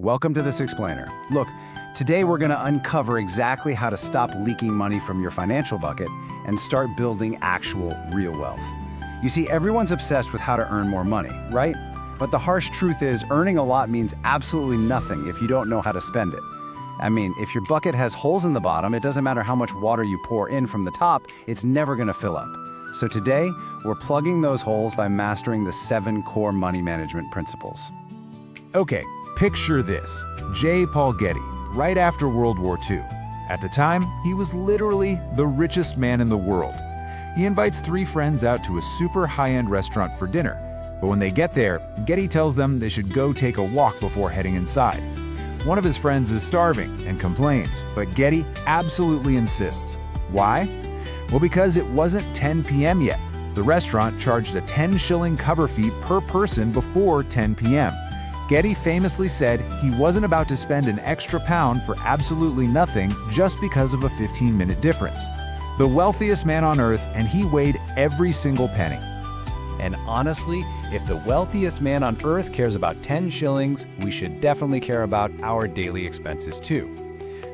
welcome to This Explainer. Look, today we're going to uncover exactly how to stop leaking money from your financial bucket and start building actual, real wealth. You see, everyone's obsessed with how to earn more money, right? But the harsh truth is, earning a lot means absolutely nothing if you don't know how to spend it. I mean, if your bucket has holes in the bottom, it doesn't matter how much water you pour in from the top, it's never going to fill up. So today, we're plugging those holes by mastering the 7 core money management principles. Okay, picture this. J. Paul Getty, right after World War II. At the time, he was literally the richest man in the world. He invites 3 friends out to a super high-end restaurant for dinner. But when they get there, Getty tells them they should go take a walk before heading inside. One of his friends is starving and complains, but Getty absolutely insists. Why? Well, because it wasn't 10 p.m. yet. The restaurant charged a 10 shilling cover fee per person before 10 p.m. Getty famously said he wasn't about to spend an extra pound for absolutely nothing just because of a 15-minute difference. The wealthiest man on earth, and he weighed every single penny. And honestly, if the wealthiest man on earth cares about 10 shillings, we should definitely care about our daily expenses too.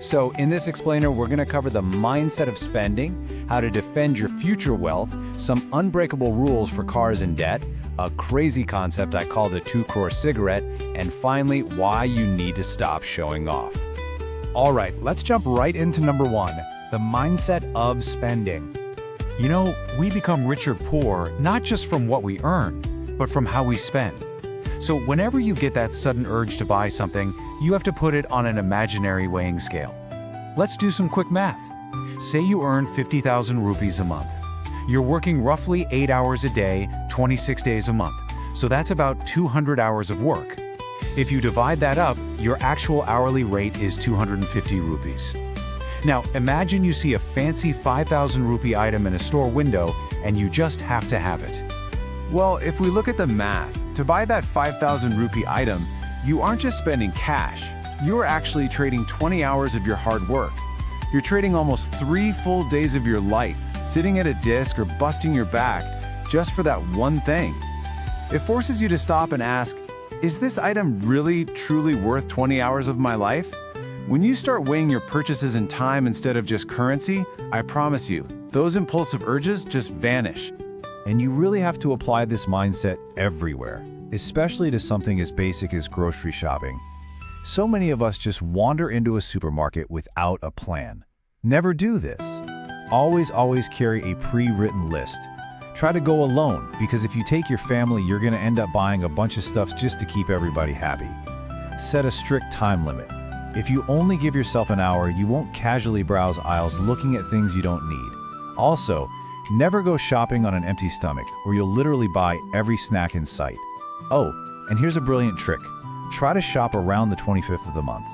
So in this explainer, we're going to cover the mindset of spending, how to defend your future wealth, some unbreakable rules for cars and debt, a crazy concept I call the 2 crore cigarette, and finally, why you need to stop showing off. All right, let's jump right into number 1, the mindset of spending. You know, we become rich or poor not just from what we earn, but from how we spend. So whenever you get that sudden urge to buy something, you have to put it on an imaginary weighing scale. Let's do some quick math. Say you earn 50,000 rupees a month. You're working roughly 8 hours a day, 26 days a month. So that's about 200 hours of work. If you divide that up, your actual hourly rate is 250 rupees. Now, imagine you see a fancy 5,000 rupee item in a store window and you just have to have it. Well, if we look at the math, to buy that 5,000 rupee item, you aren't just spending cash, you're actually trading 20 hours of your hard work. You're trading almost 3 full days of your life, sitting at a desk or busting your back, just for that one thing. It forces you to stop and ask, is this item really, truly worth 20 hours of my life? When you start weighing your purchases in time instead of just currency, I promise you, those impulsive urges just vanish. And you really have to apply this mindset everywhere, especially to something as basic as grocery shopping. So many of us just wander into a supermarket without a plan. Never do this. Always carry a pre-written list. Try to go alone, because if you take your family, you're going to end up buying a bunch of stuff just to keep everybody happy. Set a strict time limit. If you only give yourself an hour, you won't casually browse aisles looking at things you don't need. Also, never go shopping on an empty stomach, or you'll literally buy every snack in sight. Oh, and here's a brilliant trick. Try to shop around the 25th of the month.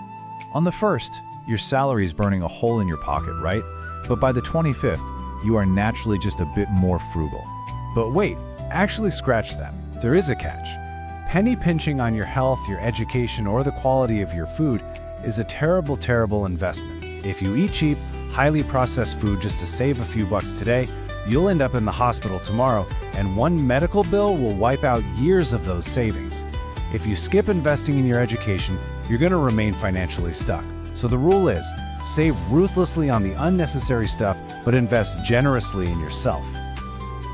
On the 1st, your salary is burning a hole in your pocket, right? But by the 25th, you are naturally just a bit more frugal. But wait, actually scratch that. There is a catch. Penny pinching on your health, your education, or the quality of your food is a terrible investment. If you eat cheap, highly processed food just to save a few bucks today, you'll end up in the hospital tomorrow, and one medical bill will wipe out years of those savings. If you skip investing in your education, you're going to remain financially stuck. So the rule is, save ruthlessly on the unnecessary stuff, but invest generously in yourself.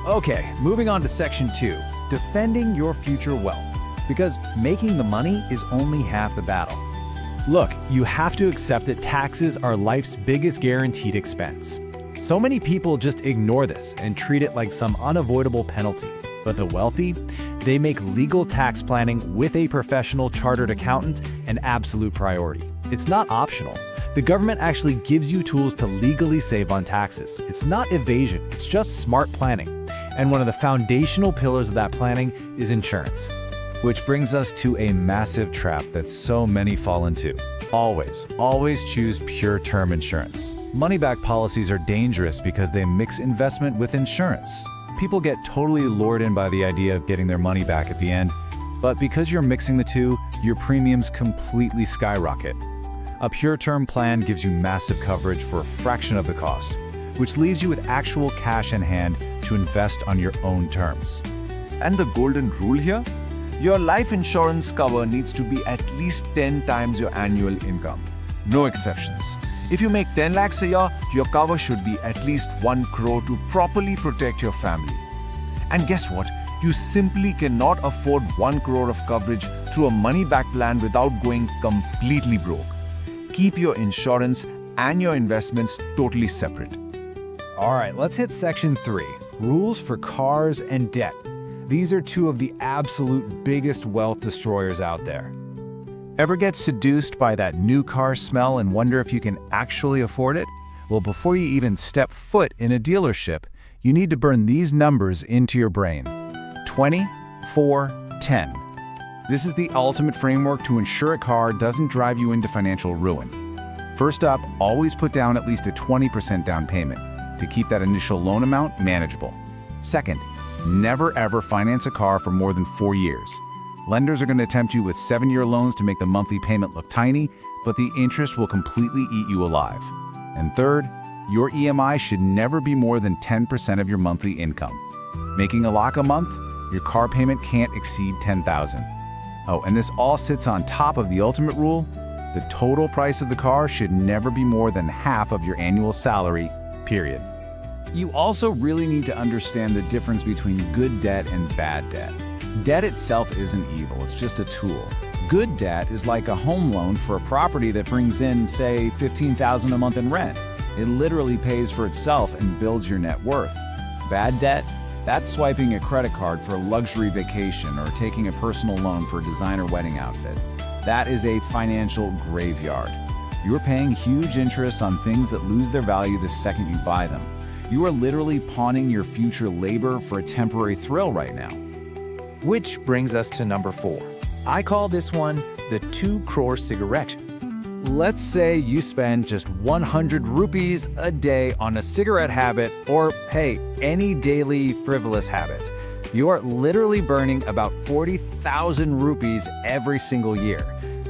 Okay, moving on to section 2, defending your future wealth. Because making the money is only half the battle. Look, you have to accept that taxes are life's biggest guaranteed expense. So many people just ignore this and treat it like some unavoidable penalty. But the wealthy, they make legal tax planning with a professional chartered accountant an absolute priority. It's not optional. The government actually gives you tools to legally save on taxes. It's not evasion, it's just smart planning. And one of the foundational pillars of that planning is insurance. Which brings us to a massive trap that so many fall into. Always choose pure term insurance. Money-back policies are dangerous because they mix investment with insurance. People get totally lured in by the idea of getting their money back at the end, but because you're mixing the two, your premiums completely skyrocket. A pure term plan gives you massive coverage for a fraction of the cost, which leaves you with actual cash in hand to invest on your own terms. And the golden rule here? Your life insurance cover needs to be at least 10 times your annual income. No exceptions. If you make 10 lakhs a year, your cover should be at least 1 crore to properly protect your family. And guess what? You simply cannot afford 1 crore of coverage through a money-back plan without going completely broke. Keep your insurance and your investments totally separate. All right, let's hit section 3, rules for cars and debt. These are two of the absolute biggest wealth destroyers out there. Ever get seduced by that new car smell and wonder if you can actually afford it? Well, before you even step foot in a dealership, you need to burn these numbers into your brain. 20, 4, 10. This is the ultimate framework to ensure a car doesn't drive you into financial ruin. First up, always put down at least a 20% down payment to keep that initial loan amount manageable. Second, never ever finance a car for more than 4 years. Lenders are going to tempt you with 7-year loans to make the monthly payment look tiny, but the interest will completely eat you alive. And third, your EMI should never be more than 10% of your monthly income. Making a lakh a month, your car payment can't exceed $10,000. Oh, and this all sits on top of the ultimate rule: the total price of the car should never be more than half of your annual salary, period. You also really need to understand the difference between good debt and bad debt. Debt itself isn't evil, it's just a tool. Good debt is like a home loan for a property that brings in, say, $15,000 a month in rent. It literally pays for itself and builds your net worth. Bad debt? That's swiping a credit card for a luxury vacation or taking a personal loan for a designer wedding outfit. That is a financial graveyard. You're paying huge interest on things that lose their value the second you buy them. You are literally pawning your future labor for a temporary thrill right now. Which brings us to number 4. I call this one the 2 crore cigarette. Let's say you spend just 100 rupees a day on a cigarette habit, or hey, any daily frivolous habit. You are literally burning about 40,000 rupees every single year.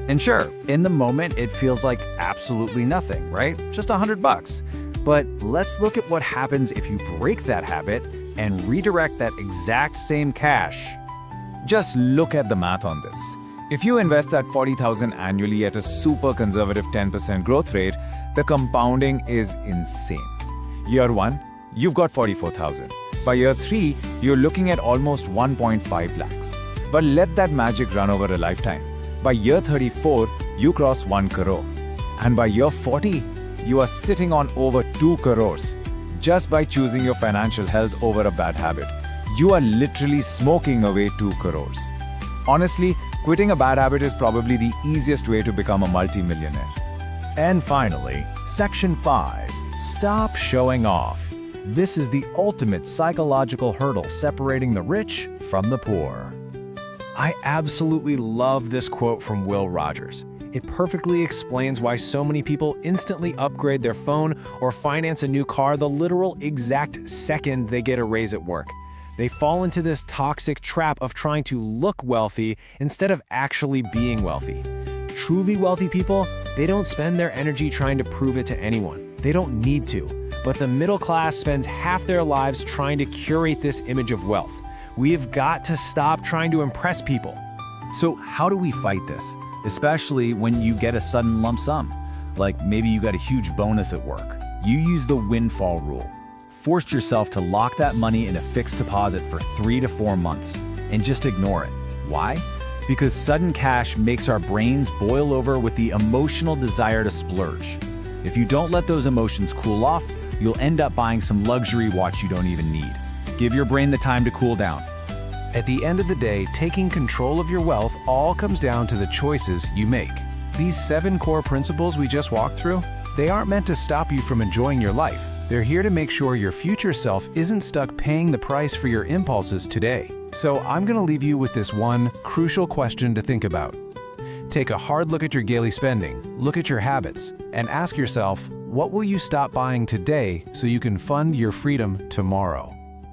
And sure, in the moment it feels like absolutely nothing, right? Just $100. But let's look at what happens if you break that habit and redirect that exact same cash. Just look at the math on this. If you invest that 40,000 annually at a super conservative 10% growth rate, the compounding is insane. Year 1, you've got 44,000. By year 3, you're looking at almost 1.5 lakhs. But let that magic run over a lifetime. By year 34, you cross 1 crore. And by year 40, you are sitting on over 2 crores just by choosing your financial health over a bad habit. You are literally smoking away 2 crores. Honestly, quitting a bad habit is probably the easiest way to become a multimillionaire. And finally, section 5, stop showing off. This is the ultimate psychological hurdle separating the rich from the poor. I absolutely love this quote from Will Rogers. It perfectly explains why so many people instantly upgrade their phone or finance a new car the literal exact second they get a raise at work. They fall into this toxic trap of trying to look wealthy instead of actually being wealthy. Truly wealthy people, they don't spend their energy trying to prove it to anyone. They don't need to. But the middle class spends half their lives trying to curate this image of wealth. We have got to stop trying to impress people. So how do we fight this? Especially when you get a sudden lump sum. Like maybe you got a huge bonus at work. You use the windfall rule. Force yourself to lock that money in a fixed deposit for 3 to 4 months and just ignore it. Why? Because sudden cash makes our brains boil over with the emotional desire to splurge. If you don't let those emotions cool off, you'll end up buying some luxury watch you don't even need. Give your brain the time to cool down. At the end of the day, taking control of your wealth all comes down to the choices you make. These 7 core principles we just walked through, they aren't meant to stop you from enjoying your life. They're here to make sure your future self isn't stuck paying the price for your impulses today. So I'm going to leave you with this one crucial question to think about. Take a hard look at your daily spending, look at your habits, and ask yourself, what will you stop buying today so you can fund your freedom tomorrow?